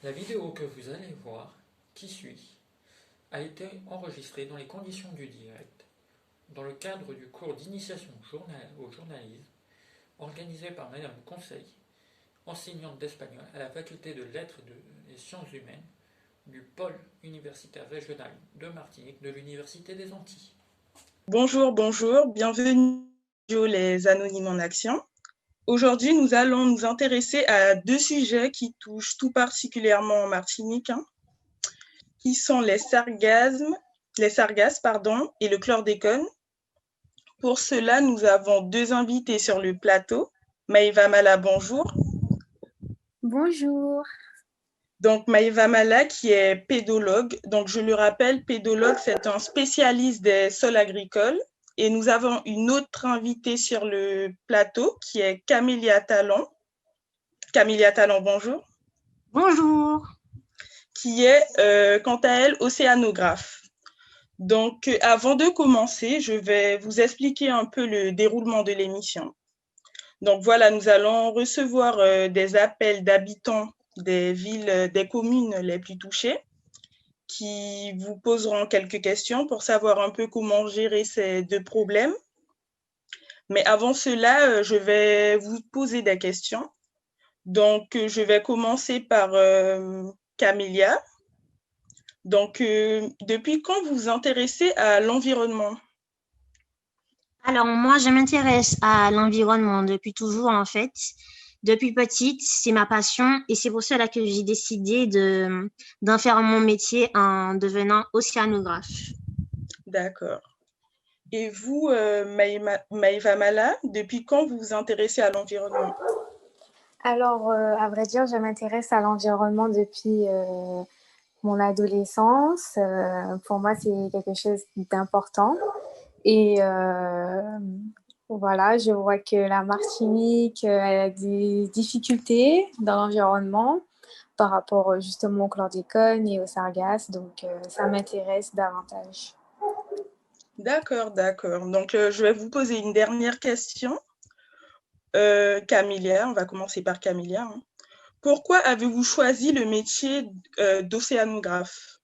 La vidéo que vous allez voir, qui suit, a été enregistrée dans les conditions du direct, dans le cadre du cours d'initiation au journalisme organisé par Madame Conseil, enseignante d'espagnol à la faculté de lettres et sciences humaines du pôle universitaire régional de Martinique de l'Université des Antilles. Bonjour, bonjour, bienvenue aux Les Anonymes en Action. Aujourd'hui, nous allons nous intéresser à deux sujets qui touchent tout particulièrement en Martinique, qui sont les sargasses, et le chlordécone. Pour cela, nous avons deux invités sur le plateau. Maïva Mala, bonjour. Bonjour. Donc, Maïva Mala, qui est pédologue. Donc, je le rappelle, pédologue, c'est un spécialiste des sols agricoles. Et nous avons une autre invitée sur le plateau, qui est Camélia Talon. Camélia Talon, bonjour. Bonjour. Qui est, quant à elle, océanographe. Donc, avant de commencer, je vais vous expliquer un peu le déroulement de l'émission. Donc, voilà, nous allons recevoir des appels d'habitants des villes, des communes les plus touchées qui vous poseront quelques questions pour savoir un peu comment gérer ces deux problèmes. Mais avant cela, je vais vous poser des questions. Donc, je vais commencer par Camélia. Donc, depuis quand vous vous intéressez à l'environnement? Alors, moi, je m'intéresse à l'environnement depuis toujours, en fait. Depuis petite, c'est ma passion et c'est pour cela que j'ai décidé d'en faire mon métier en devenant océanographe. D'accord. Et vous, Maïva Mala, depuis quand vous vous intéressez à l'environnement? Alors, à vrai dire, je m'intéresse à l'environnement depuis mon adolescence. Pour moi, c'est quelque chose d'important. Et voilà, je vois que la Martinique a des difficultés dans l'environnement par rapport justement au chlordécone et aux sargasses. Donc, ça m'intéresse davantage. D'accord, d'accord. Donc, je vais vous poser une dernière question. Camélia, on va commencer par Camélia. Pourquoi avez-vous choisi le métier d'océanographe?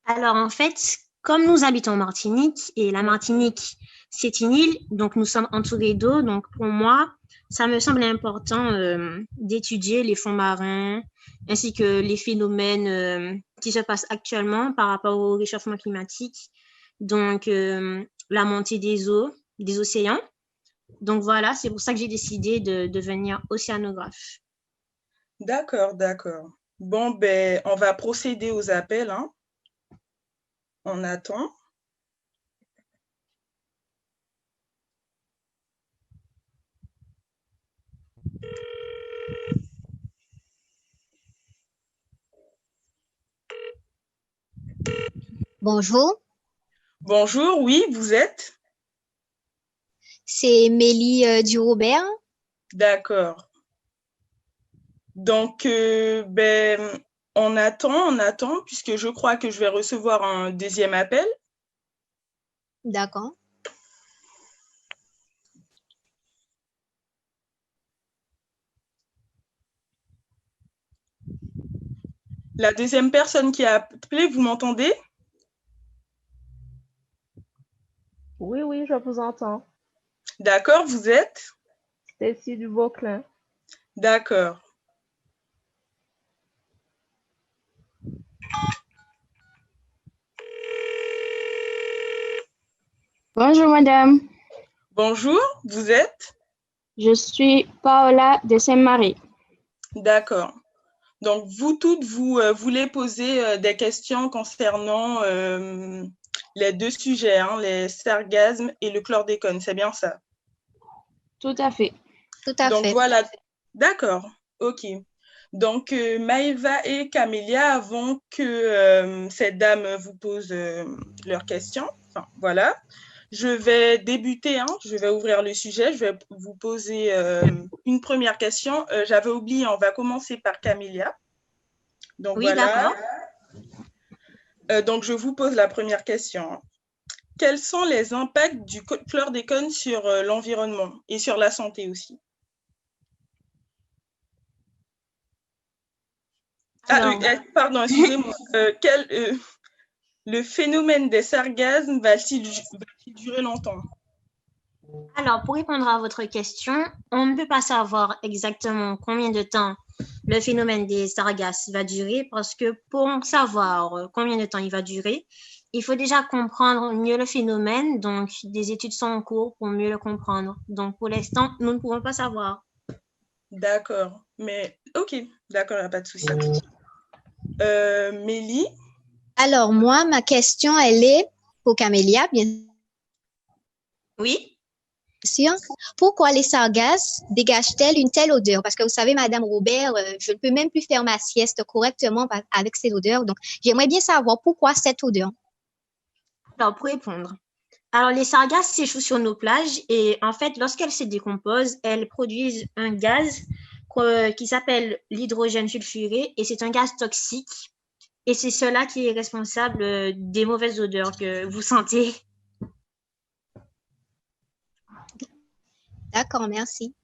Alors, en fait, comme nous habitons en Martinique et la Martinique, c'est une île, donc nous sommes entourés d'eau. Donc, pour moi, ça me semble important d'étudier les fonds marins ainsi que les phénomènes qui se passent actuellement par rapport au réchauffement climatique. Donc, la montée des eaux, des océans. Donc, voilà, c'est pour ça que j'ai décidé de devenir océanographe. D'accord, d'accord. Bon, ben, on va procéder aux appels, hein. On attend. Bonjour, Bonjour, oui, vous êtes? c'est Mélie du Robert. D'accord. Donc, ben, on attend, puisque je crois que je vais recevoir un deuxième appel. D'accord. La deuxième personne qui a appelé, vous m'entendez? Oui, oui, je vous entends. D'accord, vous êtes? Stacy du Vauclin. D'accord. Bonjour madame, Bonjour, vous êtes? je suis Paola de Saint-Marie. D'accord. Donc, vous toutes, vous voulez poser des questions concernant les deux sujets, hein, les sargasmes et le chlordécone, c'est bien ça? Tout à fait. Tout à Donc, fait. voilà. D'accord, ok. Donc, Maëva et Camélia, avant que ces dames vous posent leurs questions, enfin, voilà, je vais débuter, hein, je vais ouvrir le sujet, je vais vous poser une première question. J'avais oublié, on va commencer par Camélia. Donc, Oui, voilà. d'accord. Donc, je vous pose la première question. Quels sont les impacts du chlordécone sur l'environnement et sur la santé aussi? Alors, Pardon, excusez-moi. Le phénomène des sargasmes va-t-il durer longtemps? alors, pour répondre à votre question, on ne peut pas savoir exactement combien de temps le phénomène des sargasses va durer parce que pour savoir combien de temps il va durer, il faut déjà comprendre mieux le phénomène. Donc, des études sont en cours pour mieux le comprendre. Donc, pour l'instant, nous ne pouvons pas savoir. D'accord. Mais ok, d'accord, il n'y a pas de souci. Mélie? Alors, moi, ma question, elle est pour Camélia, bien Oui? sûr. Pourquoi les sargasses dégagent-elles une telle odeur? Parce que vous savez, Madame Robert, je ne peux même plus faire ma sieste correctement avec cette odeur. Donc, j'aimerais bien savoir pourquoi cette odeur. Alors, pour répondre. Alors, les sargasses s'échouent sur nos plages et en fait, lorsqu'elles se décomposent, elles produisent un gaz qui s'appelle l'hydrogène sulfuré et c'est un gaz toxique. Et c'est cela qui est responsable des mauvaises odeurs que vous sentez. D'accord, merci.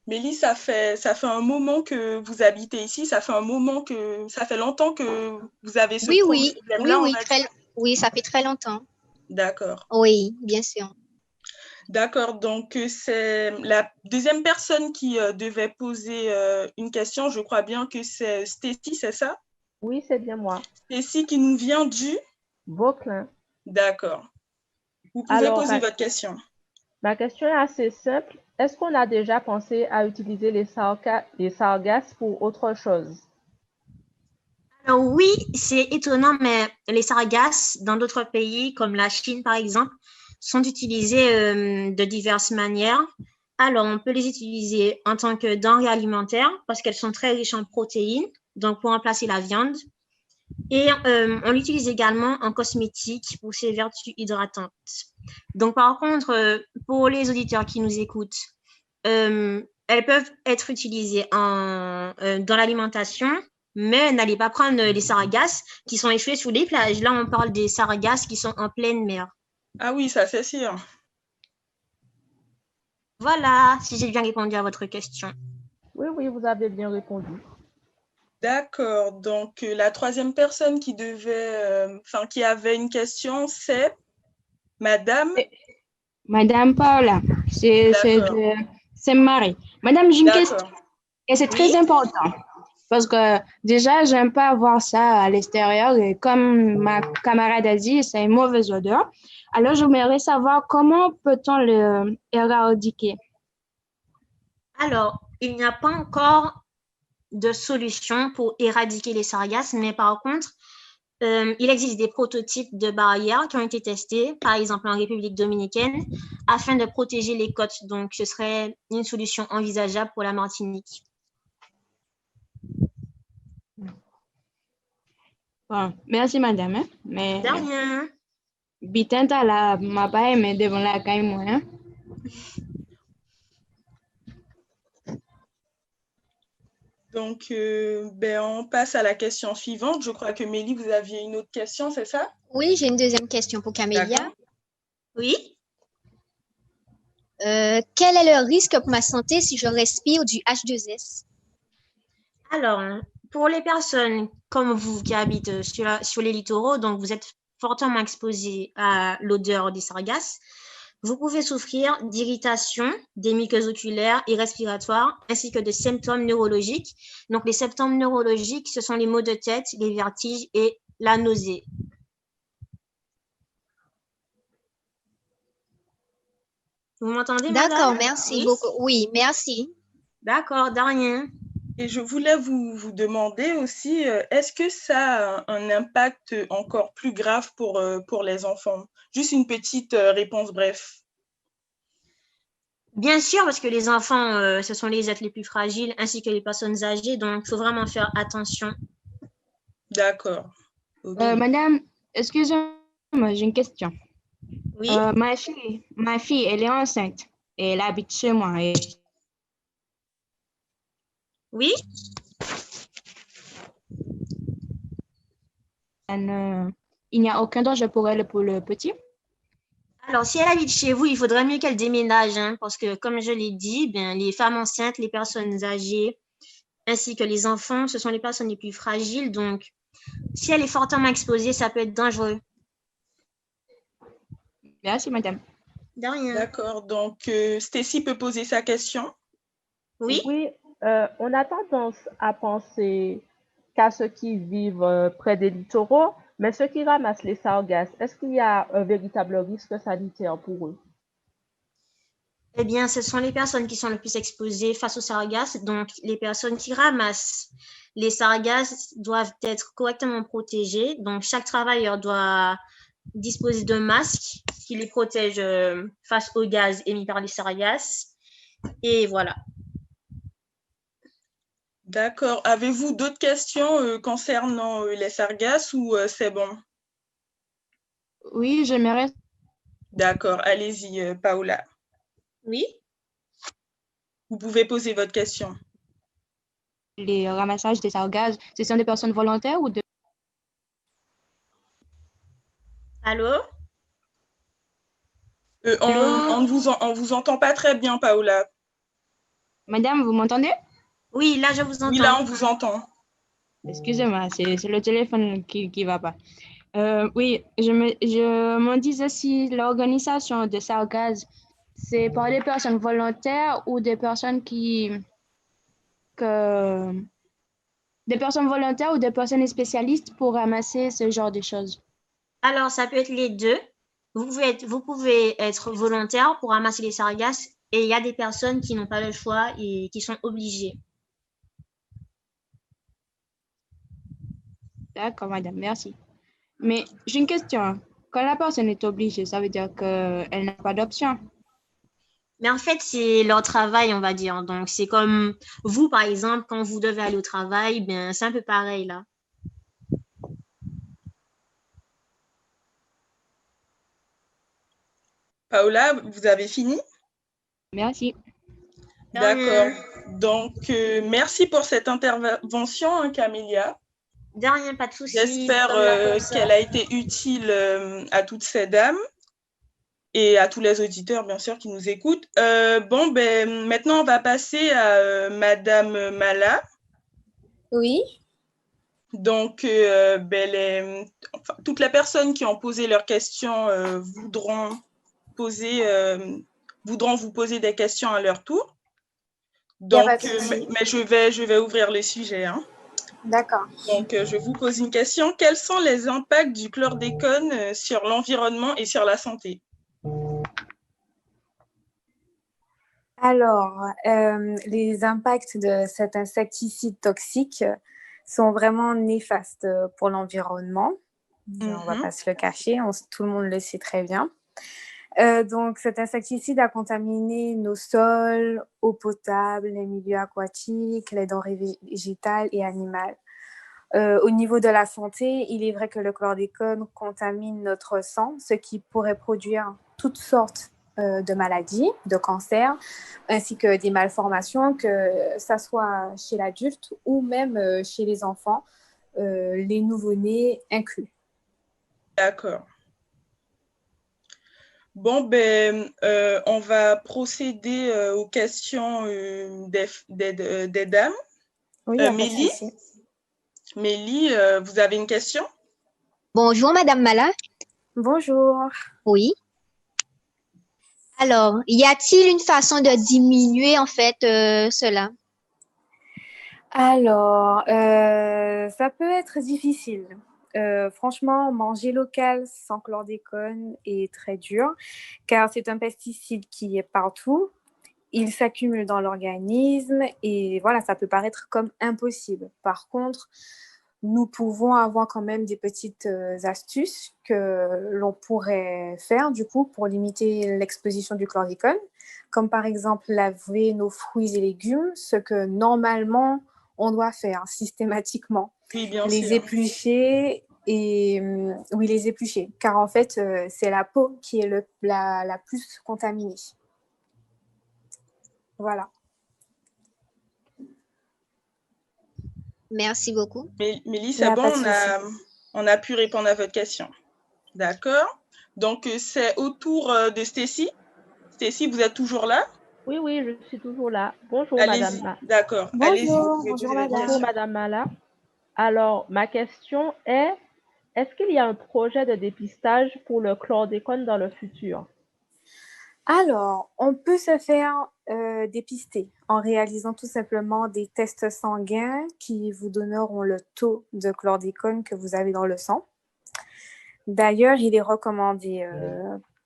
Mélie, ça fait un moment que vous habitez ici, ça fait longtemps que vous avez ce problème-là, on va dire. Oui, ça fait très longtemps. D'accord. Oui, bien sûr. D'accord, donc c'est la deuxième personne qui devait poser une question. Je crois bien que c'est Stécie, c'est ça? Oui, c'est bien moi. Stécie qui nous vient du? Vauclin. D'accord. Vous pouvez poser votre question. Ma question est assez simple. Est-ce qu'on a déjà pensé à utiliser les sargasses pour autre chose? Alors oui, c'est étonnant, mais les sargasses dans d'autres pays, comme la Chine par exemple, sont utilisées de diverses manières. Alors, on peut les utiliser en tant que denrées alimentaires parce qu'elles sont très riches en protéines, donc pour remplacer la viande. Et on l'utilise également en cosmétique pour ses vertus hydratantes. Donc, par contre, pour les auditeurs qui nous écoutent, elles peuvent être utilisées dans l'alimentation, mais n'allez pas prendre les sargasses qui sont échouées sur les plages. Là, on parle des sargasses qui sont en pleine mer. Ah oui, ça c'est sûr. Voilà, si j'ai bien répondu à votre question. Oui, vous avez bien répondu. D'accord, donc la troisième personne qui avait une question, c'est Madame? Madame Paola, c'est Marie. Madame, j'ai une question et c'est très important parce que déjà, j'aime pas voir ça à l'extérieur et comme ma camarade a dit, c'est une mauvaise odeur. Alors, j'aimerais savoir comment peut-on le éradiquer? Alors, il n'y a pas encore de solution pour éradiquer les sargasses, mais par contre, il existe des prototypes de barrières qui ont été testés, par exemple en République dominicaine, afin de protéger les côtes. Donc, ce serait une solution envisageable pour la Martinique. Bon, merci madame. Hein? Mais de rien. Bitenta la mapa mais devant la caille moi. Hein? Donc, on passe à la question suivante. Je crois que Mélie, vous aviez une autre question, c'est ça? Oui, j'ai une deuxième question pour Camélia. Oui. Quel est le risque pour ma santé si je respire du H2S? Alors, pour les personnes comme vous qui habitent sur les littoraux, donc vous êtes fortement exposés à l'odeur des sargasses, vous pouvez souffrir d'irritation des muqueuses oculaires et respiratoires, ainsi que de symptômes neurologiques. Donc, les symptômes neurologiques, ce sont les maux de tête, les vertiges et la nausée. Vous m'entendez, madame? D'accord, merci beaucoup. Oui, merci. D'accord, de rien. Et je voulais vous demander aussi, est-ce que ça a un impact encore plus grave pour les enfants? Juste une petite réponse bref. Bien sûr, parce que les enfants, ce sont les êtres les plus fragiles, ainsi que les personnes âgées, donc il faut vraiment faire attention. D'accord. Okay. Madame, excusez-moi, j'ai une question. Oui. Ma fille, elle est enceinte et elle habite chez moi. Oui. Il n'y a aucun danger pour elle, pour le petit? Alors, si elle habite chez vous, il faudrait mieux qu'elle déménage, hein, parce que, comme je l'ai dit, les femmes enceintes, les personnes âgées, ainsi que les enfants, ce sont les personnes les plus fragiles. Donc, si elle est fortement exposée, ça peut être dangereux. Merci, madame. De rien. D'accord. Donc, Stacy peut poser sa question. Oui? Oui, on a tendance à penser qu'à ceux qui vivent près des littoraux, mais ceux qui ramassent les sargasses, est-ce qu'il y a un véritable risque sanitaire pour eux? Eh bien, ce sont les personnes qui sont le plus exposées face aux sargasses. Donc, les personnes qui ramassent les sargasses doivent être correctement protégées. Donc, chaque travailleur doit disposer d'un masque qui les protège face aux gaz émis par les sargasses. Et voilà. D'accord. Avez-vous d'autres questions concernant les sargasses ou c'est bon? Oui, j'aimerais. D'accord. Allez-y, Paola. Oui? Vous pouvez poser votre question. Les ramassages des sargasses, ce sont des personnes volontaires ou de... Allô? On ne vous entend pas très bien, Paola. Madame, vous m'entendez? Oui, là, je vous entends. Oui, là, on vous entend. Excusez-moi, c'est le téléphone qui va pas. Oui, je me disais si l'organisation de sargasses, c'est par des personnes volontaires ou des personnes des personnes volontaires ou des personnes spécialistes pour ramasser ce genre de choses. Alors, ça peut être les deux. Vous pouvez être volontaire pour ramasser les sargasses et il y a des personnes qui n'ont pas le choix et qui sont obligées. D'accord, madame, merci. Mais j'ai une question. Quand la personne est obligée, ça veut dire qu'elle n'a pas d'option. Mais en fait, c'est leur travail, on va dire. Donc, c'est comme vous, par exemple, quand vous devez aller au travail, ben, c'est un peu pareil là. Paola, vous avez fini? Merci. D'accord. Donc, merci pour cette intervention, hein, Camélia. De rien, pas de souci. J'espère qu'elle a été utile à toutes ces dames et à tous les auditeurs, bien sûr, qui nous écoutent. Bon, ben, maintenant, on va passer à Madame Mala. Oui. Donc, toutes les personnes qui ont posé leurs questions voudront vous poser des questions à leur tour. Donc, mais je vais ouvrir le sujet. Hein. D'accord. Donc, je vous pose une question. Quels sont les impacts du chlordécone sur l'environnement et sur la santé? Alors, les impacts de cet insecticide toxique sont vraiment néfastes pour l'environnement. On ne va pas se le cacher, tout le monde le sait très bien. Donc, cet insecticide a contaminé nos sols, eau potable, les milieux aquatiques, les denrées végétales et animales. Au niveau de la santé, il est vrai que le chlordécone contamine notre sang, ce qui pourrait produire toutes sortes de maladies, de cancers, ainsi que des malformations, que ça soit chez l'adulte ou même chez les enfants, les nouveau-nés inclus. D'accord. Bon, ben, on va procéder aux questions des dames. Oui, Mélie, vous avez une question? Bonjour, Madame Mala. Bonjour. Oui. Alors, y a-t-il une façon de diminuer, en fait, cela? Alors, ça peut être difficile. Franchement, manger local sans chlordécone est très dur, car c'est un pesticide qui est partout. Il s'accumule dans l'organisme et voilà, ça peut paraître comme impossible. Par contre, nous pouvons avoir quand même des petites astuces que l'on pourrait faire du coup pour limiter l'exposition du chlordécone, comme par exemple laver nos fruits et légumes, ce que normalement on doit faire systématiquement. Oui, bien les sûr. éplucher et oui, les éplucher, car en fait c'est la peau qui est la plus contaminée. Voilà. Merci beaucoup. Mélie, c'est bon, on a pu répondre à votre question. D'accord. Donc, c'est au tour de Stacy. Stacy, vous êtes toujours là? Oui, je suis toujours là. Bonjour, Allez-y, Madame. d'accord. Allez-y, vous pouvez Bonjour poser votre madame. Bonjour, question. Madame Mala. Alors, ma question est, est-ce qu'il y a un projet de dépistage pour le chlordécone dans le futur? Alors, on peut se faire dépister en réalisant tout simplement des tests sanguins qui vous donneront le taux de chlordécone que vous avez dans le sang. D'ailleurs, il est recommandé,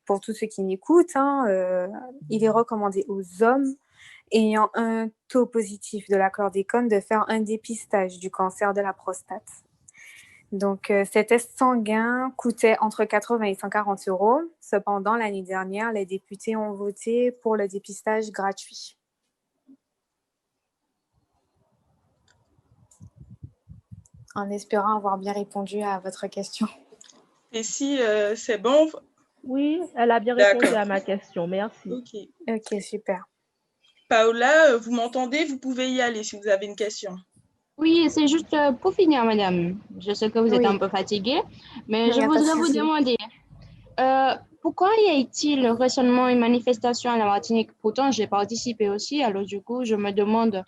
pour tous ceux qui m'écoutent, il est recommandé aux hommes ayant un taux positif de la chlordécone de faire un dépistage du cancer de la prostate. Donc, ces tests sanguins coûtaient entre 80 et 140 €. Cependant, l'année dernière, les députés ont voté pour le dépistage gratuit. En espérant avoir bien répondu à votre question. Et si c'est bon? Oui, elle a bien répondu à ma question. Merci. Ok, super. Paola, vous m'entendez? Vous pouvez y aller si vous avez une question. Oui, c'est juste pour finir, madame. Je sais que vous êtes un peu fatiguée, mais je voudrais vous demander, pourquoi y a-t-il récemment une manifestation à la Martinique? Pourtant, j'ai participé aussi, alors du coup, je me demande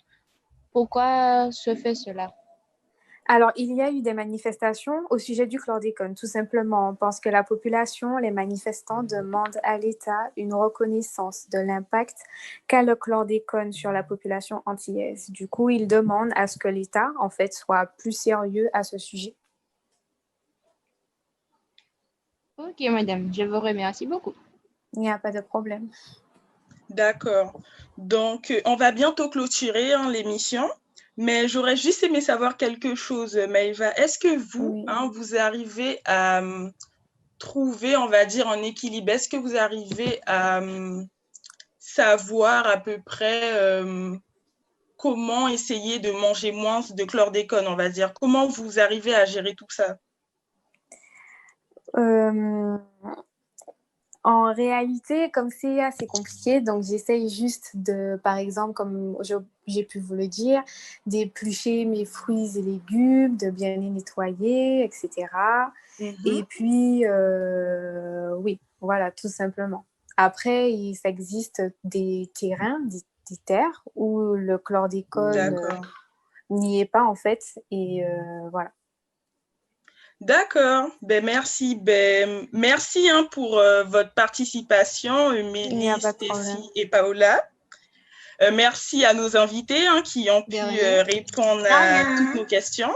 pourquoi se fait cela. Alors, il y a eu des manifestations au sujet du chlordécone, tout simplement parce que la population, les manifestants demandent à l'État une reconnaissance de l'impact qu'a le chlordécone sur la population antillaise. Du coup, ils demandent à ce que l'État, en fait, soit plus sérieux à ce sujet. Ok, madame, je vous remercie beaucoup. Il n'y a pas de problème. D'accord. Donc, on va bientôt clôturer l'émission. Mais j'aurais juste aimé savoir quelque chose, Maëva. Est-ce que vous, vous arrivez à trouver, on va dire, un équilibre? Est-ce que vous arrivez à savoir à peu près comment essayer de manger moins de chlordécone, on va dire? Comment vous arrivez à gérer tout ça? En réalité, comme c'est assez compliqué, donc j'essaye juste de, par exemple, comme j'ai pu vous le dire, d'éplucher mes fruits et légumes, de bien les nettoyer, etc. Et puis, oui, voilà, tout simplement. Après, il existe des terrains, des terres où le chlordécone n'y est pas, en fait. Et voilà. D'accord, merci. Merci pour votre participation, Mélie, Stécie et Paola. Merci à nos invités qui ont pu répondre à toutes nos questions.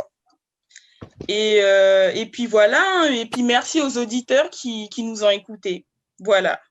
Et puis voilà, et puis merci aux auditeurs qui nous ont écoutés. Voilà.